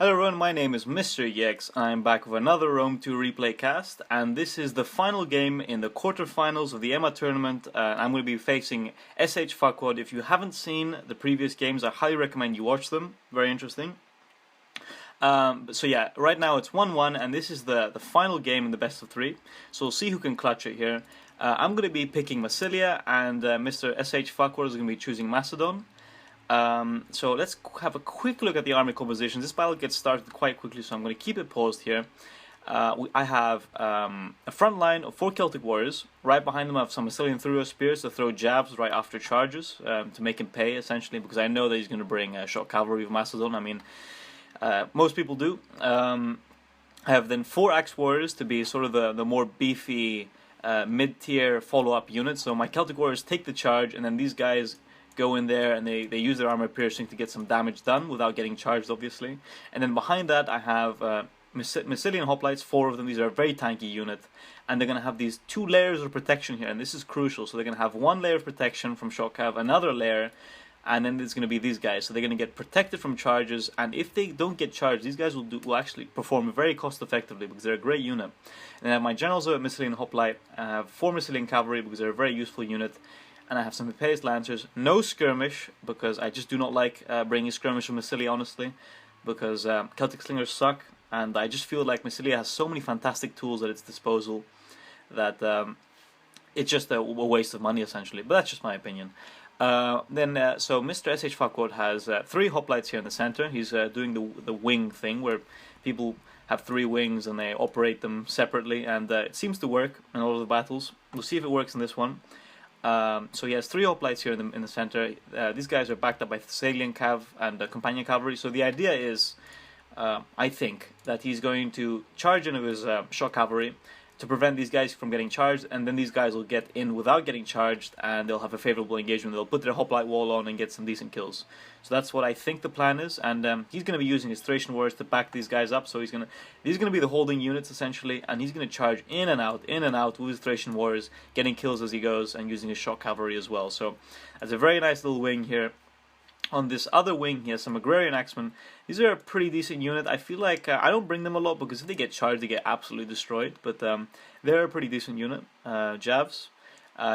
Hello everyone, my name is Mr. Iggyx. I'm back with another Rome 2 replay cast, and this is the final game in the quarterfinals of the AIMA tournament. I'm going to be facing SH Fuckwad. If you haven't seen the previous games, I highly recommend you watch them. Very interesting. So yeah, right now it's 1-1, and this is the final game in the best of 3. So we'll see who can clutch it here. I'm going to be picking Massilia, and Mr. SH Fuckwad is going to be choosing Macedon. So let's have a quick look at the army compositions. This battle gets started quite quickly, so I'm going to keep it paused here. I have a front line of 4 Celtic warriors. Right behind them I have some Massilian Thuro spears to throw jabs right after charges, to make him pay, essentially, because I know that he's going to bring shock cavalry with Macedon. I mean, most people do. I have then 4 axe warriors to be sort of the more beefy mid-tier follow-up units. So my Celtic warriors take the charge, and then these guys go in there and they use their armor piercing to get some damage done without getting charged, obviously. And then behind that I have Massilian hoplites, 4 of them. These are a very tanky unit, and they're going to have these 2 layers of protection here, and this is crucial. So they're going to have 1 layer of protection from shock cav, another layer, and then there's going to be these guys. So they're going to get protected from charges, and if they don't get charged, these guys will actually perform very cost effectively because they're a great unit. And I have my generals are Massilian hoplite. I have 4 Massilian cavalry because they're a very useful unit. And I have some Epeius Lancers, no skirmish, because I just do not like bringing skirmish from Massilia, honestly, because Celtic Slingers suck, and I just feel like Massilia has so many fantastic tools at its disposal that it's just a waste of money, essentially, but that's just my opinion. So Mr. SH Fuckwad has 3 hoplites here in the center. He's doing the wing thing, where people have 3 wings and they operate them separately, and it seems to work in all of the battles. We'll see if it works in this one. So he has 3 hoplites here in the center. These guys are backed up by Thessalian cav and companion cavalry. So the idea is, I think, that he's going to charge into his shock cavalry to prevent these guys from getting charged, and then these guys will get in without getting charged, and they'll have a favorable engagement. They'll put their hoplite wall on and get some decent kills. So that's what I think the plan is, and he's going to be using his Thracian warriors to back these guys up. So these are going to be the holding units, essentially, and he's going to charge in and out with his Thracian warriors, getting kills as he goes, and using his shock cavalry as well. So that's a very nice little wing here. On this other wing, he has some Agrarian Axemen. These are a pretty decent unit. I feel like I don't bring them a lot because if they get charged, they get absolutely destroyed. But they're a pretty decent unit. Javs.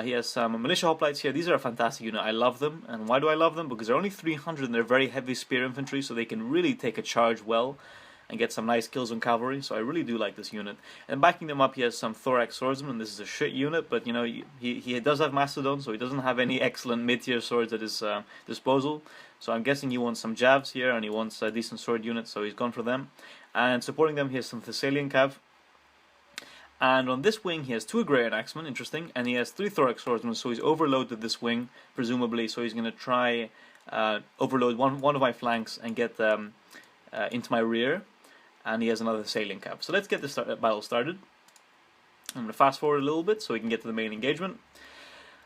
He has some Militia Hoplites here. These are a fantastic unit. I love them. And why do I love them? Because they're only 300 and they're very heavy spear infantry, so they can really take a charge well and get some nice kills on cavalry. So I really do like this unit. And backing them up, he has some Thorax Swordsmen, and this is a shit unit, but you know, he does have Macedon, so he doesn't have any excellent mid-tier swords at his disposal. So I'm guessing he wants some Javs here, and he wants a decent sword unit, so he's gone for them. And supporting them, he has some Thessalian cav. And on this wing, he has 2 Agrarian Axemen, interesting, and he has 3 Thorax Swordsmen, so he's overloaded this wing, presumably, so he's going to try overload one of my flanks and get into my rear. And he has another Thessalian cav. So let's get this battle started. I'm going to fast forward a little bit so we can get to the main engagement.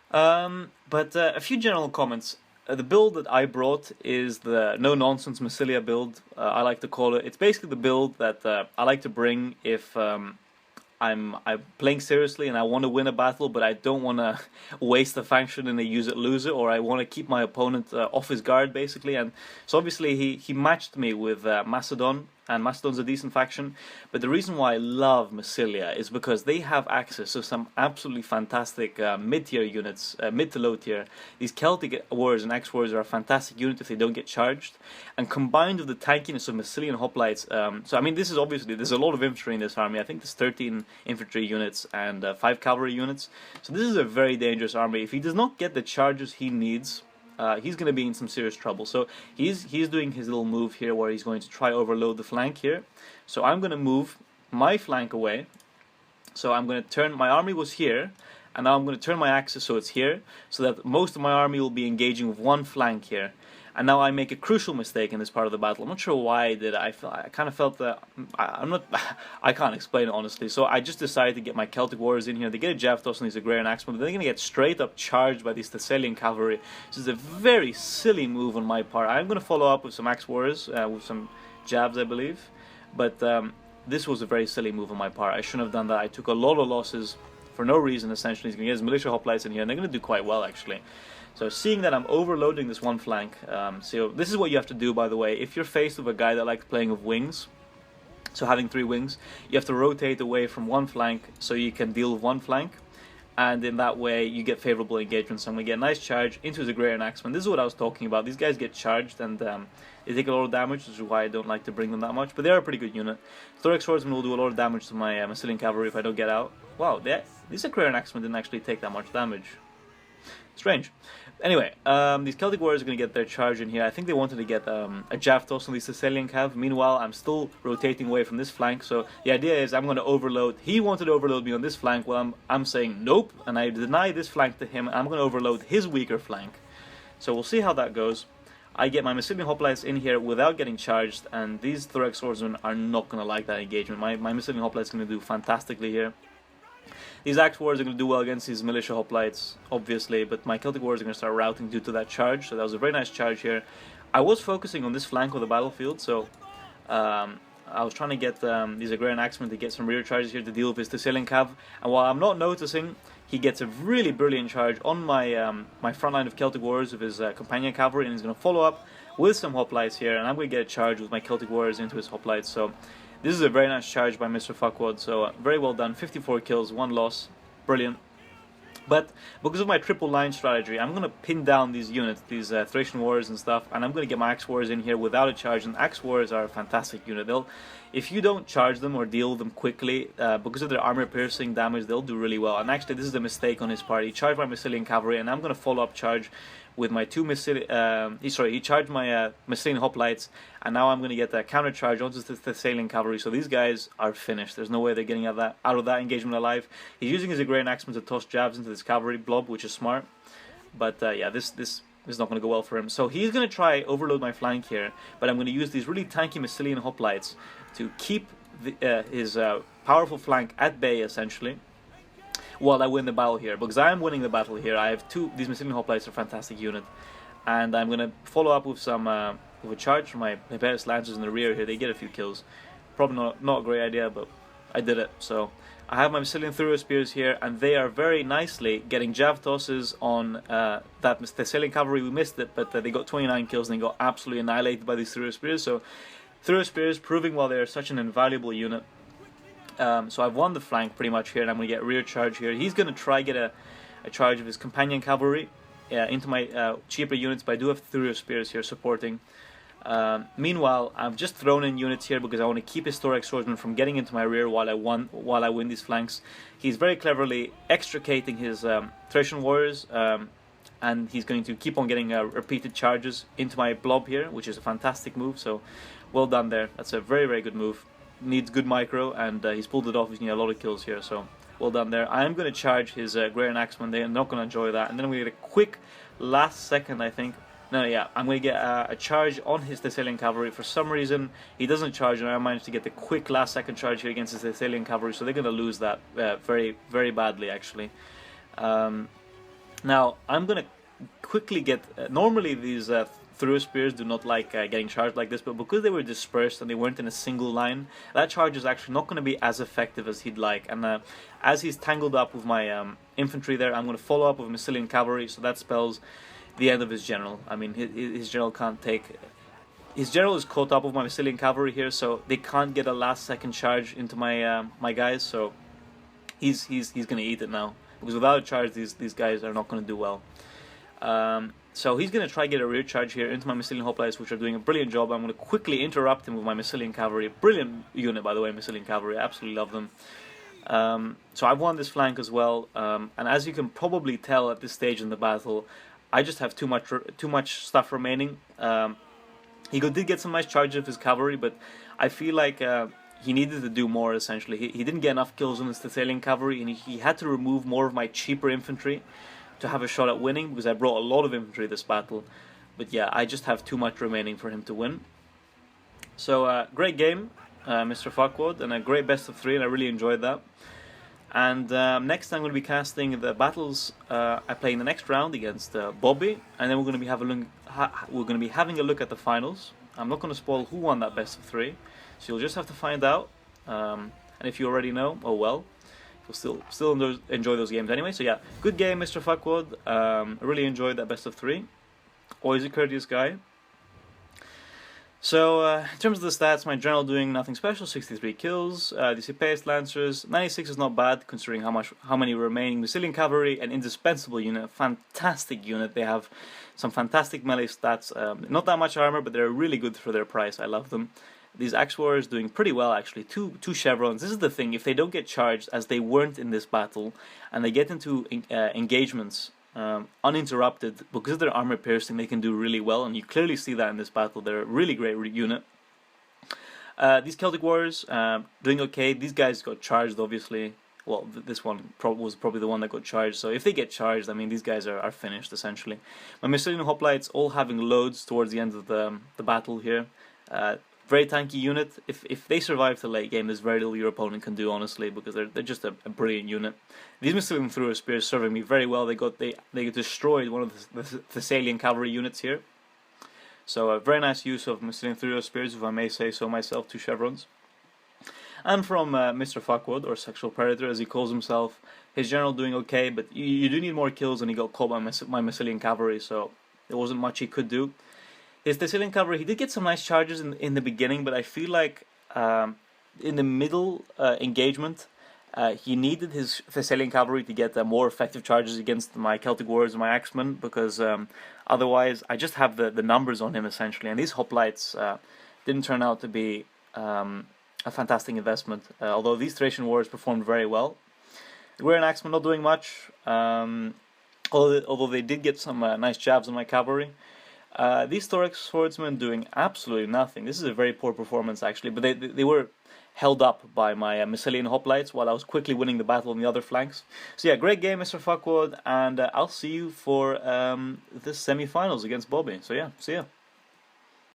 But a few general comments. The build that I brought is the no-nonsense Massilia build, I like to call it. It's basically the build that I like to bring if I'm playing seriously and I want to win a battle, but I don't want to waste a faction in a use it lose it, or I want to keep my opponent off his guard, basically. And so obviously he matched me with Macedon, and Macedon's a decent faction. But the reason why I love Massilia is because they have access to some absolutely fantastic mid-tier units, mid to low tier. These Celtic warriors and axe warriors are a fantastic unit if they don't get charged. And combined with the tankiness of Massilian hoplites, so I mean, this is obviously, there's a lot of infantry in this army. I think there's 13 infantry units and 5 cavalry units. So this is a very dangerous army. If he does not get the charges he needs, he's going to be in some serious trouble. So he's doing his little move here where he's going to try overload the flank here. So I'm going to move my flank away. So I'm going to turn, my army was here, and now I'm going to turn my axis so it's here, so that most of my army will be engaging with one flank here. And now I make a crucial mistake in this part of the battle. I'm not sure why I did it. I kind of felt that I can't explain it honestly. So I just decided to get my Celtic warriors in here. They get a jav toss on these Agrarian Axemen, but they're going to get straight up charged by these Thessalian cavalry. This is a very silly move on my part. I'm going to follow up with some axe warriors with some jabs, I believe. But this was a very silly move on my part. I shouldn't have done that. I took a lot of losses for no reason. Essentially, he's going to get his militia hoplites in here, and they're going to do quite well actually. So seeing that I'm overloading this one flank, so this is what you have to do, by the way. If you're faced with a guy that likes playing with wings, so having 3 wings, you have to rotate away from one flank so you can deal with one flank, and in that way you get favorable engagement. So I'm going to get a nice charge into his Agrarian Axeman. This is what I was talking about. These guys get charged and they take a lot of damage, which is why I don't like to bring them that much, but they're a pretty good unit. Thorax Swordsman will do a lot of damage to my Massilian Cavalry if I don't get out. Wow, these Agrarian Axemen didn't actually take that much damage. Strange. Anyway, these Celtic Warriors are going to get their charge in here. I think they wanted to get a Jav Toss on these Thessalian Cav. Meanwhile, I'm still rotating away from this flank. So the idea is I'm going to overload. He wanted to overload me on this flank. Well, I'm saying nope, and I deny this flank to him. I'm going to overload his weaker flank. So we'll see how that goes. I get my Massilian Hoplites in here without getting charged, and these Thorax Swordsmen are not going to like that engagement. My Massilian Hoplites are going to do fantastically here. These Axe Warriors are going to do well against these Militia Hoplites, obviously, but my Celtic Warriors are going to start routing due to that charge, so that was a very nice charge here. I was focusing on this flank of the battlefield, so I was trying to get these Agrarian Axemen to get some rear charges here to deal with his Thessalian Cav, and while I'm not noticing, he gets a really brilliant charge on my my front line of Celtic Warriors with his Companion Cavalry, and he's going to follow up with some Hoplites here, and I'm going to get a charge with my Celtic Warriors into his Hoplites, so this is a very nice charge by Mr. Fuckwad, so very well done. 54 kills, 1 loss, brilliant. But because of my triple line strategy, I'm going to pin down these units, these Thracian Warriors and stuff, and I'm going to get my Axe Warriors in here without a charge, and Axe Warriors are a fantastic unit. If you don't charge them or deal with them quickly, because of their armor piercing damage, they'll do really well. And actually, this is a mistake on his part. He charged my Massilian Cavalry, and I'm going to follow up charge with my two he charged my Massilian Hoplites, and now I'm going to get that counter charge onto the Thessalian Cavalry. So these guys are finished. There's no way they're getting out of that engagement alive. He's using his Agrarian Axeman to toss jabs into this cavalry blob, which is smart. But yeah, this is not going to go well for him. So he's going to try overload my flank here, but I'm going to use these really tanky Massilian Hoplites to keep his powerful flank at bay, essentially, while I win the battle here, because I am winning the battle here. I have these Massilian Hoplites are a fantastic unit, and I'm going to follow up with some with a charge from my Imperious Lancers in the rear here. They get a few kills. Probably not a great idea, but I did it. So I have my Massilian Thuro Spears here, and they are very nicely getting Jav Tosses on that Thessalian Cavalry. We missed it, but they got 29 kills, and they got absolutely annihilated by these Thuro Spears. So Thuro Spears proving why they are such an invaluable unit. So I've won the flank pretty much here, and I'm going to get rear charge here. He's going to try get a charge of his Companion Cavalry into my cheaper units, but I do have Thuro Spears here supporting. Meanwhile, I've just thrown in units here because I want to keep his Thorax Swordsman from getting into my rear while I win these flanks. He's very cleverly extricating his Thracian Warriors, and he's going to keep on getting repeated charges into my blob here, which is a fantastic move, so well done there. That's a very, very good move. Needs good micro, and he's pulled it off. He's getting a lot of kills here, so well done there. I am going to charge his Agrarian Axeman. They're not going to enjoy that, and then I'm going to get a quick last second, I think. No, yeah, I'm going to get a charge on his Thessalian Cavalry. For some reason, he doesn't charge, and I managed to get the quick last second charge here against his Thessalian Cavalry, so they're going to lose that very, very badly, actually. Now, I'm going to quickly get... normally, these Thuro Spears do not like getting charged like this, but because they were dispersed and they weren't in a single line, that charge is actually not going to be as effective as he'd like. And as he's tangled up with my infantry there, I'm going to follow up with Massilian Cavalry, so that spells the end of his general. I mean, his general can't take... His general is caught up with my Massilian Cavalry here, so they can't get a last second charge into my my guys, so he's going to eat it now. Because without a charge, these guys are not going to do well. So he's going to try to get a rear charge here into my Massilian Hoplites, which are doing a brilliant job. I'm going to quickly interrupt him with my Massilian Cavalry. Brilliant unit, by the way, Massilian Cavalry. I absolutely love them. So I've won this flank as well. And as you can probably tell at this stage in the battle, I just have too much stuff remaining. He did get some nice charges of his cavalry, but I feel like he needed to do more, essentially. He didn't get enough kills on his Thessalian Cavalry, and he had to remove more of my cheaper infantry to have a shot at winning, because I brought a lot of infantry this battle. But yeah, I just have too much remaining for him to win. So great game, Mr. Fuckwad, and a great best of 3, and I really enjoyed that. And next I'm going to be casting the battles I play in the next round against Bobby, and then we're going to be having a look at the finals. I'm not going to spoil who won that best of 3, so you'll just have to find out. And if you already know, oh well. Still enjoy those games anyway. So yeah, good game, Mr. Fuckwad. I really enjoyed that best of 3. Always a courteous guy. So, in terms of the stats, my general doing nothing special, 63 kills, DC Pace Lancers, 96 is not bad considering how many remaining Massilian Cavalry, an indispensable unit, fantastic unit. They have some fantastic melee stats, not that much armor, but they're really good for their price. I love them. These Axe Warriors doing pretty well actually, two chevrons. This is the thing, if they don't get charged, as they weren't in this battle, and they get into engagements uninterrupted, because of their armor piercing, they can do really well, and you clearly see that in this battle. They're a really great unit. These Celtic Warriors doing okay. These guys got charged, obviously. Well, this one was probably the one that got charged, so if they get charged, I mean, these guys are finished, essentially. My Massilian Hoplites all having loads towards the end of the battle here. Very tanky unit. If they survive the late game, there's very little your opponent can do, honestly, because they're just a brilliant unit. These Massilian Thrower Spears serving me very well. They destroyed one of the Thessalian cavalry units here. So a very nice use of Massilian Thrower Spears, if I may say so myself, 2 chevrons. And from Mr. Fuckwad, or Sexual Predator as he calls himself, his general doing okay, but you do need more kills, and he got caught by my Massilian cavalry, so there wasn't much he could do. His Thessalian cavalry, he did get some nice charges in the beginning, but I feel like in the middle engagement, he needed his Thessalian cavalry to get more effective charges against my Celtic Warriors and my Axemen, because otherwise I just have the numbers on him, essentially. And these Hoplites didn't turn out to be a fantastic investment, although these Thracian Warriors performed very well. The Guerrier and Axemen not doing much, although they did get some nice jabs on my cavalry. These Thorax Swordsmen doing absolutely nothing. This is a very poor performance, actually, but they were held up by my Massilian Hoplites while I was quickly winning the battle on the other flanks. So yeah, great game, Mr. Fuckwad, and I'll see you for the semi-finals against Bobby. So yeah, see ya.